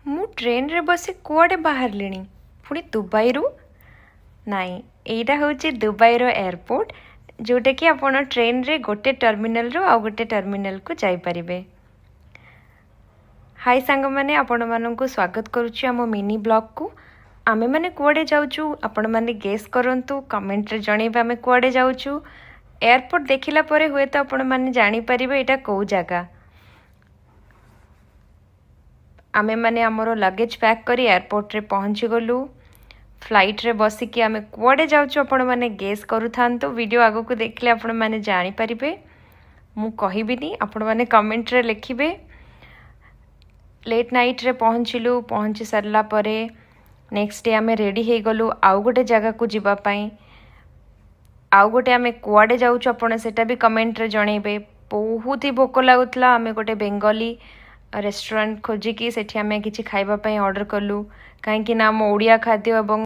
ମୁଁ ଟ୍ରେନ୍ରେ ବସି କୁଆଡ଼େ ବାହାରିଲିଣି ପୁଣି ଦୁବାଇରୁ। ନାଇଁ, ଏଇଟା ହେଉଛି ଦୁବାଇର ଏୟାରପୋର୍ଟ, ଯେଉଁଟାକି ଆପଣ ଟ୍ରେନ୍ରେ ଗୋଟେ ଟର୍ମିନାଲରୁ ଆଉ ଗୋଟେ ଟର୍ମିନାଲକୁ ଯାଇପାରିବେ। ହାଇ ସାଙ୍ଗମାନେ, ଆପଣମାନଙ୍କୁ ସ୍ୱାଗତ କରୁଛି ଆମ ମିନି ବ୍ଲଗ୍କୁ। ଆମେମାନେ କୁଆଡ଼େ ଯାଉଛୁ ଆପଣମାନେ ଗେସ୍ କରନ୍ତୁ, କମେଣ୍ଟରେ ଜଣେଇବେ ଆମେ କୁଆଡ଼େ ଯାଉଛୁ। ଏୟାରପୋର୍ଟ ଦେଖିଲା ପରେ ହୁଏତ ଆପଣମାନେ ଜାଣିପାରିବେ ଏଇଟା କେଉଁ ଜାଗା। ଆମେମାନେ ଆମର ଲଗେଜ୍ ପ୍ୟାକ୍ କରି ଏୟାରପୋର୍ଟରେ ପହଞ୍ଚିଗଲୁ। ଫ୍ଲାଇଟ୍ରେ ବସିକି ଆମେ କୁଆଡ଼େ ଯାଉଛୁ ଆପଣମାନେ ଗେସ୍ କରୁଥାନ୍ତୁ। ଭିଡ଼ିଓ ଆଗକୁ ଦେଖିଲେ ଆପଣମାନେ ଜାଣିପାରିବେ। ମୁଁ କହିବିନି, ଆପଣମାନେ କମେଣ୍ଟରେ ଲେଖିବେ। ଲେଟ୍ ନାଇଟ୍ରେ ପହଞ୍ଚିଲୁ। ପହଞ୍ଚି ସାରିଲା ପରେ ନେକ୍ସଟ ଡେ ଆମେ ରେଡ଼ି ହେଇଗଲୁ ଆଉ ଗୋଟେ ଜାଗାକୁ ଯିବା ପାଇଁ। ଆଉ ଗୋଟେ ଆମେ କୁଆଡ଼େ ଯାଉଛୁ ଆପଣ ସେଇଟା ବି କମେଣ୍ଟରେ ଜଣେଇବେ। ବହୁତ ହି ଭୋକ ଲାଗୁଥିଲା। ଆମେ ଗୋଟେ ବେଙ୍ଗଲୀ ରେଷ୍ଟୁରାଣ୍ଟ ଖୋଜିକି ସେଠି ଆମେ କିଛି ଖାଇବା ପାଇଁ ଅର୍ଡ଼ର କଲୁ, କାହିଁକି ନା ଆମ ଓଡ଼ିଆ ଖାଦ୍ୟ ଏବଂ